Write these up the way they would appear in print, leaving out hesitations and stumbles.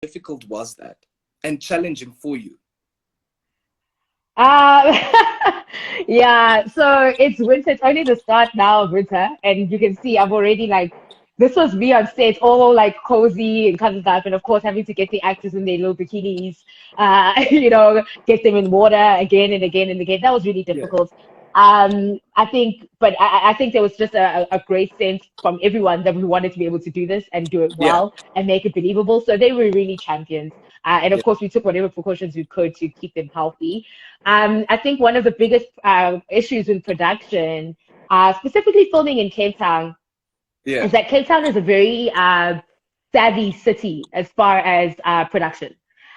difficult was that and challenging for you? Uh, yeah, so it's winter. It's only the start now of winter, and you can see I'm already like, this was me on stage, all like cozy and kind of stuff, and of course having to get the actors in their little bikinis, get them in water again and again and again. That was really Yeah, difficult. I think, but I think there was just a great sense from everyone that we wanted to be able to do this and do it yeah, well and make it believable. So they were really champions. And of yeah, course, we took whatever precautions we could to keep them healthy. I think one of the biggest issues with production, specifically filming in Cape Town, yeah, is that Cape Town is a very savvy city as far as production.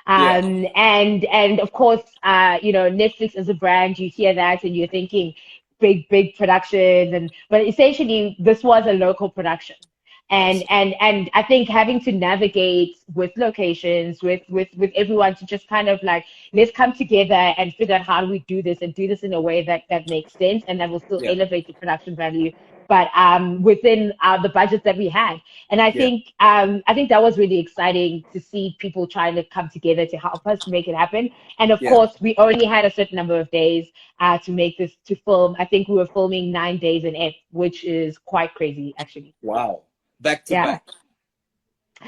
yeah, And of course, Netflix as a brand, you hear that and you're thinking big productions, but essentially this was a local production. And yes, and I think having to navigate with locations, with everyone to just kind of like, let's come together and figure out how do we do this and do this in a way that makes sense and that will still yeah, elevate the production value, but within the budget that we had. And yeah, I think that was really exciting to see people trying to come together to help us make it happen. And of yeah. course, we only had a certain number of days to make this to film. I think we were filming 9 days in F, which is quite crazy, actually. Wow. Back to Yeah. back.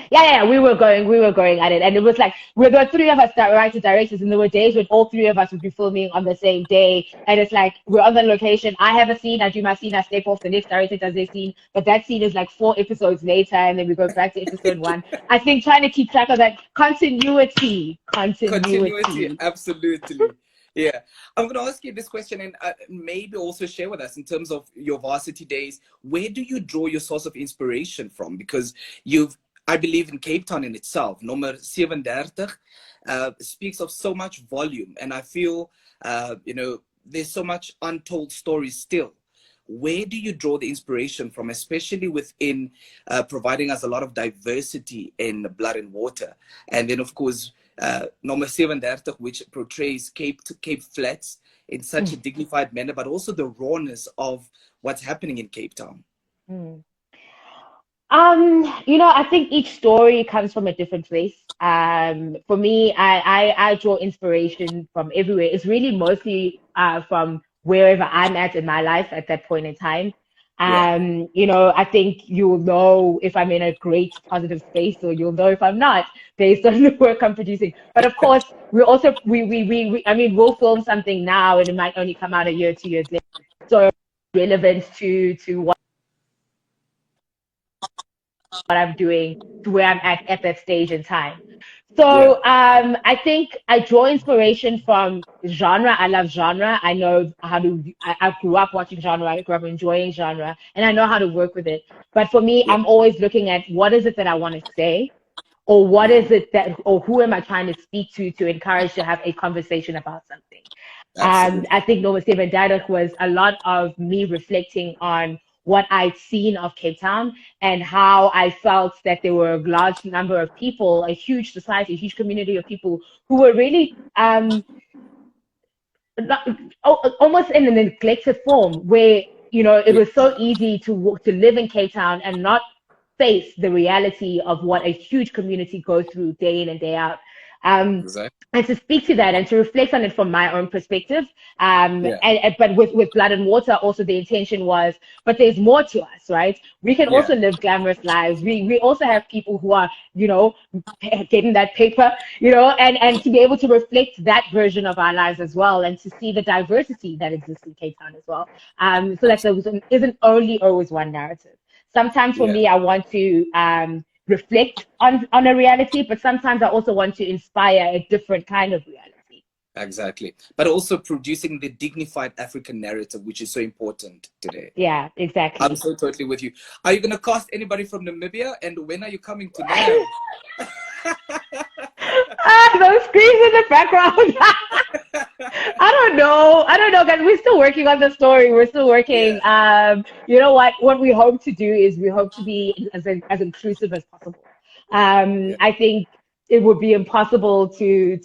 Yeah, we were going at it, and it was like there were three of us that writer directors, and there were days when all three of us would be filming on the same day, and it's like we're on the location. I have a scene, I do my scene, I step off, the next director does their scene, but that scene is like 4 episodes later, and then we go back to episode one. I think trying to keep track of that continuity, Continuity, continuity. absolutely. Yeah. I'm going to ask you this question and maybe also share with us in terms of your varsity days. Where do you draw your source of inspiration from? Because I believe in Cape Town in itself, Nommer 37 speaks of so much volume. And I feel, there's so much untold stories still. Where do you draw the inspiration from, especially within providing us a lot of diversity in Blood and Water? And then, of course, Nommer 37, which portrays Cape Flats in such a dignified manner, but also the rawness of what's happening in Cape Town. Mm. I think each story comes from a different place. For me, I draw inspiration from everywhere. It's really mostly from wherever I'm at in my life at that point in time. Yeah, I think you'll know if I'm in a great positive space, or you'll know if I'm not, based on the work I'm producing. But of course, we also I mean, we'll film something now and it might only come out a year, 2 years later. So relevant to what I'm doing, to where I'm at that stage in time. yeah, So I think I draw inspiration from genre. I love genre. I know how to. I grew up watching genre. I grew up enjoying genre, and I know how to work with it. But for me, yeah, I'm always looking at what is it that I want to say, or what is it that, or who am I trying to speak to encourage to have a conversation about something. I absolutely. think Nova Seven Dialogue was a lot of me reflecting on what I'd seen of Cape Town and how I felt that there were a large number of people, a huge society, a huge community of people who were really not, almost in a neglected form, where it Yeah, was so easy to live in Cape Town and not face the reality of what a huge community goes through day in and day out. Um, exactly. and to speak to that and to reflect on it from my own perspective. Yeah, But with Blood and Water, also the intention was, but there's more to us, right? We can yeah, also live glamorous lives. We also have people who are, getting that paper, and to be able to reflect that version of our lives as well, and to see the diversity that exists in Cape Town as well. So that there isn't only always one narrative. Sometimes for yeah. me, I want to reflect on a reality, but sometimes I also want to inspire a different kind of reality. Exactly. But also producing the dignified African narrative, which is so important today. Yeah, I'm exactly. so totally with you. Are you going to cast anybody from Namibia? And when are you coming to Nam? Those screams in the background. I don't know. I don't know, guys. We're still working on the story. We're still working. Yeah, You know what? What we hope to do is we hope to be as inclusive as possible. yeah, I think it would be impossible to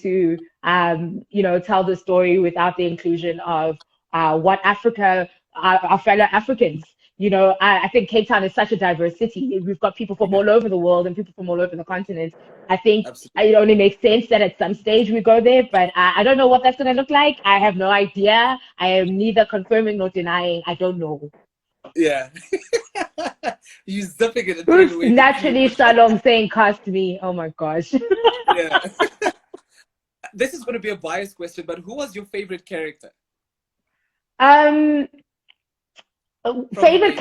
tell the story without the inclusion of what Africa, our fellow Africans, I think Cape Town is such a diverse city. We've got people from Yeah, all over the world and people from all over the continent. I think absolutely. it only makes sense that at some stage we go there, but I don't know what that's going to look like. I have no idea. I am neither confirming nor denying. I don't know. Yeah. You zipping it and throwing Who's away the key. naturally Shalom saying cast me? Oh my gosh. Yeah. This is going to be a biased question, but who was your favorite character um, from Wendy?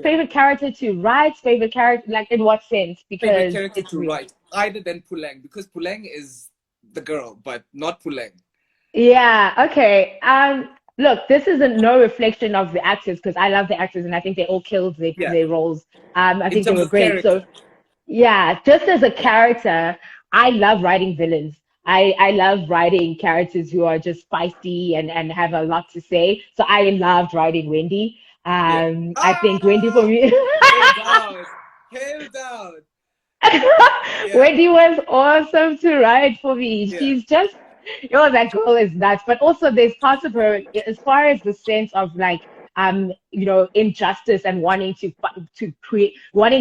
favorite character to write, favorite character, like in what sense? Favorite Because character it's to weird. write, other than Puleng, because Puleng is the girl, but not Puleng. Yeah, okay. Look, this isn't no reflection of the actors because I love the actors and I think they all killed Yeah. their roles. I In think they terms were of great. character. So yeah, just as a character, I love writing villains. I love writing characters who are just feisty and have a lot to say. So I loved writing Wendy. Yeah. I think Wendy Ah, for me, hail down. Hail down. Yeah. Wendy was awesome to write for me. Yeah. She's just, that girl is nuts. But also, there's parts of her, as far as the sense of like, injustice and wanting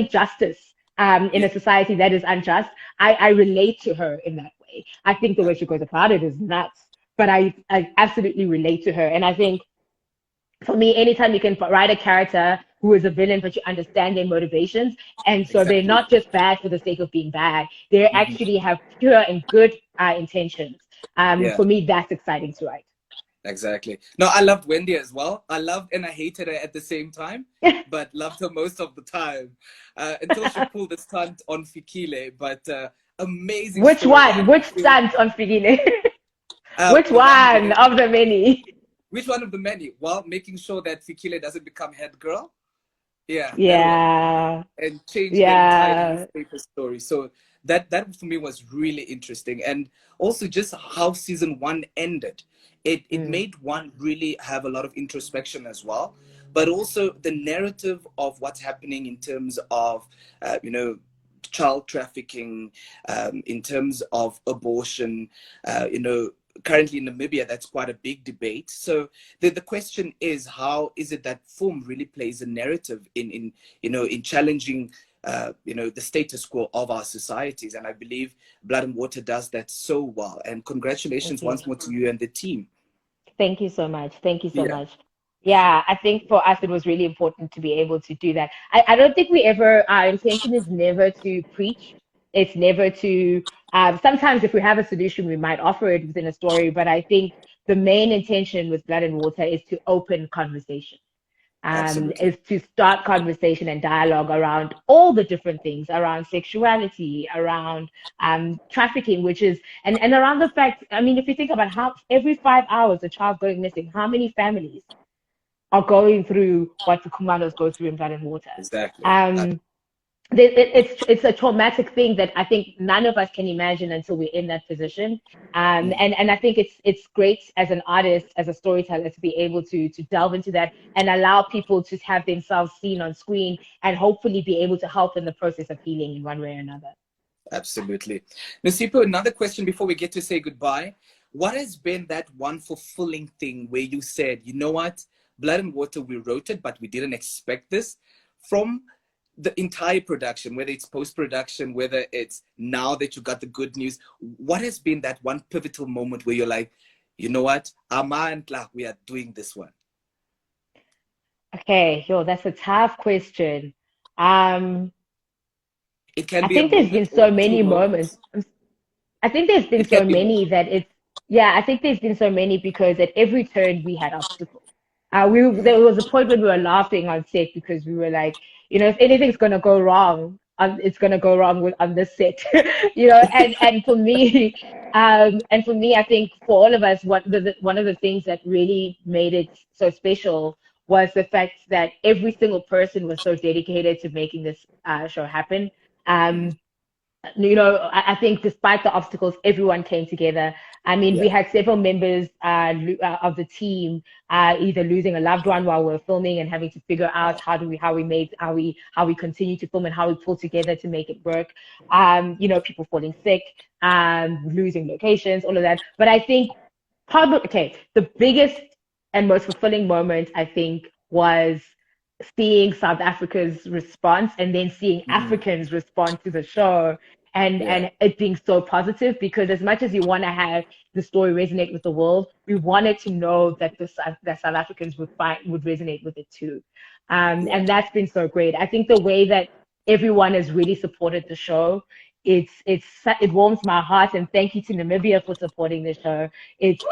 justice, in Yeah. a society that is unjust. I relate to her in that way. I think the way she goes about it is nuts, but I absolutely relate to her. And I think for me, anytime you can write a character who is a villain, but you understand their motivations, and so they're Exactly. not just bad for the sake of being bad, they Mhm. actually have pure and good intentions. Yeah. For me, that's exciting to write. Exactly. No, I loved Wendy as well. I loved and I hated her at the same time, but loved her most of the time until she pulled the stunt on Fikile. But amazing Which story, one? and I Which feel stance on Figine? Which the one one where of the many? which one of the many? Well, making sure that Fikile doesn't become head girl. Yeah, that one, Yeah, and change the entire yeah. newspaper story. So that for me was really interesting, and also just how season one ended. It Mm, made one really have a lot of introspection as well, but also the narrative of what's happening in terms of child trafficking, in terms of abortion, currently in Namibia, that's quite a big debate. So the question is, how is it that film really plays a narrative in challenging the status quo of our societies? And I believe Blood and Water does that so well. And thank congratulations you. once more to you and the team. Thank you so much. Thank you so Yeah, much. Yeah, I think for us it was really important to be able to do that. I don't think we ever, our intention is never to preach. It's never to, sometimes if we have a solution, we might offer it within a story, but I think the main intention with Blood and Water is to open conversation, absolutely. is to start conversation and dialogue around all the different things around sexuality, around trafficking, which is, and around the fact, I mean, if you think about how every 5 hours a child going missing, how many families are going through what the commandos go through in Blood and Water? Exactly. Um, it's a traumatic thing that I think none of us can imagine until we're in that position. Mm. And I think it's great as an artist, as a storyteller, to be able to delve into that and allow people to have themselves seen on screen and hopefully be able to help in the process of healing in one way or another. Absolutely. Nosipho, another question before we get to say goodbye. What has been that one fulfilling thing where you said, you know what, Blood and Water, we wrote it, but we didn't expect this from the entire production, whether it's post-production, whether it's now that you got the good news, what has been that one pivotal moment where you're like, you know what, Ama Clark, we are doing this one? Okay, yo, that's a tough question. Um, It can I be a think there's been moment or so two many moments. moments. I think there's been It can so be many more. that yeah, I think there's been so many because at every turn we had obstacles. Mm. There was a point when we were laughing on set because we were like, if anything's gonna go wrong, it's gonna go wrong on this set, and for me, I think for all of us, one of the things that really made it so special was the fact that every single person was so dedicated to making this show happen. Mm. Um, I think despite the obstacles, everyone came together. I mean, we Yeah. had several members of the team either losing a loved one while we were filming and having to figure out Wow. how we continue to film and how we pull together to make it work. People falling sick, losing locations, all of that. But I think the biggest and most fulfilling moment I think was seeing South Africa's response and then seeing Africans respond to the show, and it being so positive, because as much as you want to have the story resonate with the world, we wanted to know that that South Africans would resonate with it too. And that's been so great. I think the way that everyone has really supported the show, it warms my heart, and thank you to Namibia for supporting the show. It's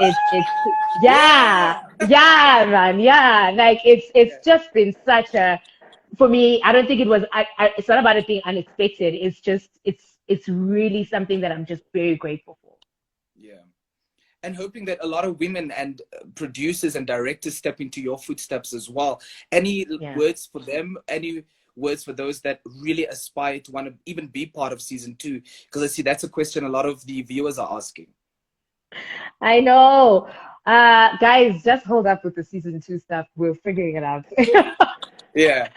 yeah, man, yeah. Like it's just been such a, for me, I don't think it was. It's not about it being unexpected. It's just it's really something that I'm just very grateful for. Yeah. And hoping that a lot of women and producers and directors step into your footsteps as well. Any words for them? Any words for those that really aspire to want to even be part of season 2? Because I see that's a question a lot of the viewers are asking. I know. Guys, just hold up with the season 2 stuff. We're figuring it out. Yeah.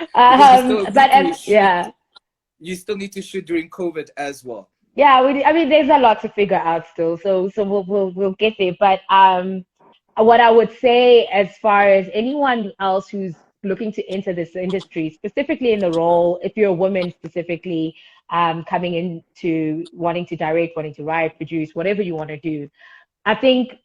Yeah. You still need to shoot during COVID as well. Yeah, I mean, there's a lot to figure out still, so we'll get there. But what I would say, as far as anyone else who's looking to enter this industry, specifically in the role, if you're a woman specifically, coming into wanting to direct, wanting to write, produce, whatever you want to do, I think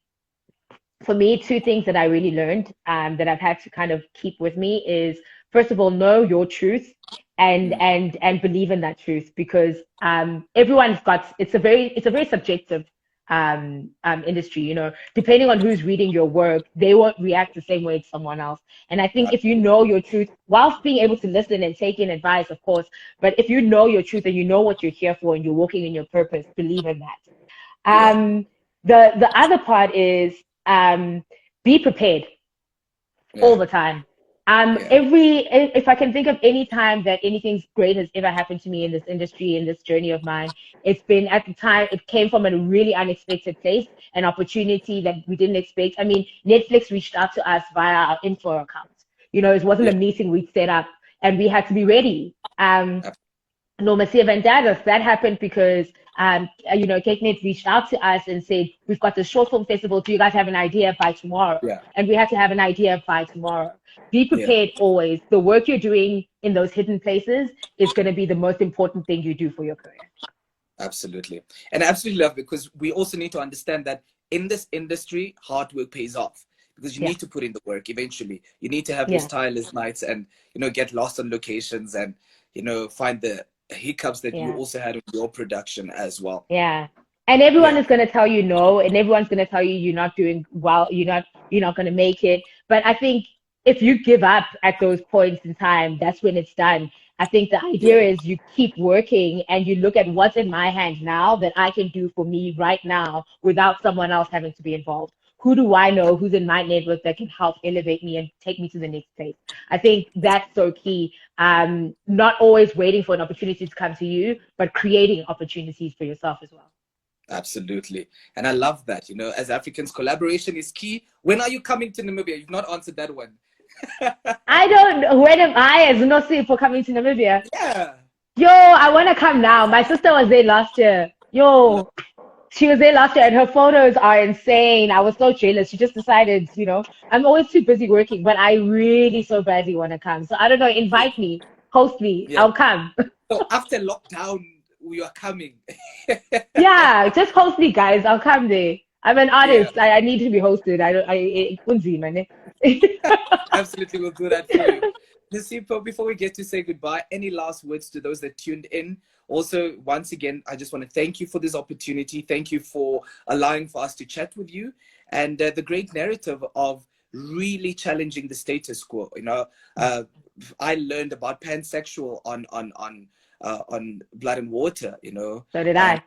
for me, 2 things that I really learned, that I've had to kind of keep with me is, first of all, know your truth and believe in that truth, because everyone's got, it's a very subjective industry, you know. Depending on who's reading your work, they won't react the same way as someone else. And I think if you know your truth, whilst being able to listen and take in advice, of course, but if you know your truth and you know what you're here for and you're walking in your purpose, believe in that. The other part is be prepared all the time. If I can think of any time that anything great has ever happened to me in this industry, in this journey of mine, it's been at the time, it came from a really unexpected place, an opportunity that we didn't expect. I mean, Netflix reached out to us via our info account. You know, it wasn't a meeting we'd set up, and we had to be ready. Nosipho and that happened because you know, CakeNet reached out to us and said, we've got the short film festival, do you guys have an idea by tomorrow? And we had to have an idea by tomorrow. Be prepared always. The work you're doing in those hidden places is going to be the most important thing you do for your career. Absolutely. And I absolutely love it, because we also need to understand that in this industry, hard work pays off, because you need to put in the work eventually. You need to have those tireless nights and, you know, get lost on locations and, you know, find the hiccups that you also had in your production as well. Yeah. And everyone is going to tell you no, and everyone's going to tell you you're not doing well, you're not going to make it. But I think if you give up at those points in time, that's when it's done. I think the idea is you keep working and you look at what's in my hand now that I can do for me right now without someone else having to be involved. Who do I know who's in my network that can help elevate me and take me to the next place? I think that's so key. Not always waiting for an opportunity to come to you, but creating opportunities for yourself as well. Absolutely. And I love that. You know, as Africans, collaboration is key. When are you coming to Namibia? You've not answered that one. I don't know. When am I as Nosipho coming to Namibia? Yeah. Yo, I want to come now. My sister was there last year. Yo, she was there last year and her photos are insane. I was so jealous. She just decided, you know, I'm always too busy working, but I really so badly want to come. So I don't know, invite me, host me. I'll come. So after lockdown, you are coming. Yeah, just host me, guys. I'll come there. I'm an artist. I need to be hosted. Absolutely, we'll do that for you. Nosipho, before we get to say goodbye, any last words to those that tuned in? Also, once again, I just want to thank you for this opportunity. Thank you for allowing for us to chat with you, and the great narrative of really challenging the status quo. You know, I learned about pansexual on Blood and Water. You know, so did I.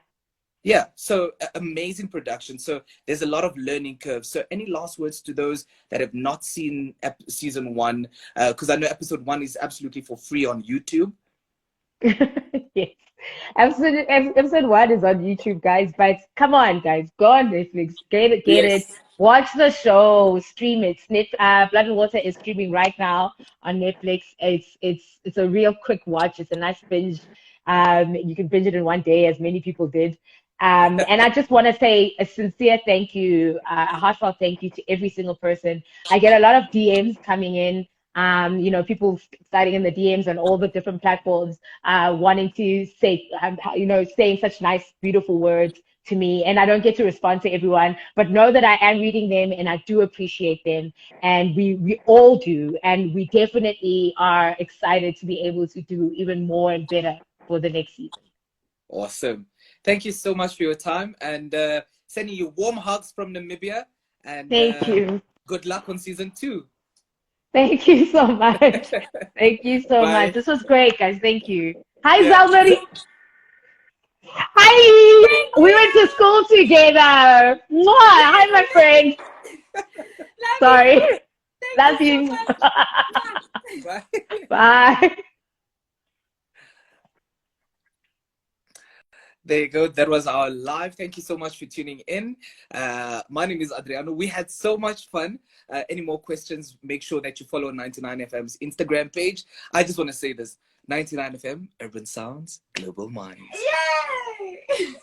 Yeah, so amazing production. So there's a lot of learning curves. So any last words to those that have not seen season 1? Because I know episode 1 is absolutely for free on YouTube. Yes, episode 1 is on YouTube, guys. But come on, guys, go on Netflix, get it. Watch the show, stream it. Blood and Water is streaming right now on Netflix. It's a real quick watch. It's a nice binge. You can binge it in one day, as many people did. And I just want to say a sincere thank you, a heartfelt thank you to every single person. I get a lot of DMs coming in People starting in the DMs on all the different platforms, wanting to say, saying such nice, beautiful words to me. And I don't get to respond to everyone, but know that I am reading them and I do appreciate them. And we all do. And we definitely are excited to be able to do even more and better for the next season. Awesome. Thank you so much for your time, and sending you warm hugs from Namibia. And Thank you. good luck on season 2. Thank you so much. Thank you so much. Bye. This was great, guys. Thank you. Hi, Yeah. Zalmari. Hi. We went to school together. Mwah. Hi, my friend. Sorry. Love you. Bye. Bye. There you go. That was our live. Thank you so much for tuning in. My name is Adriano. We had so much fun. Any more questions, make sure that you follow 99FM's Instagram page. I just want to say this. 99FM, Urban Sounds, Global Minds. Yay!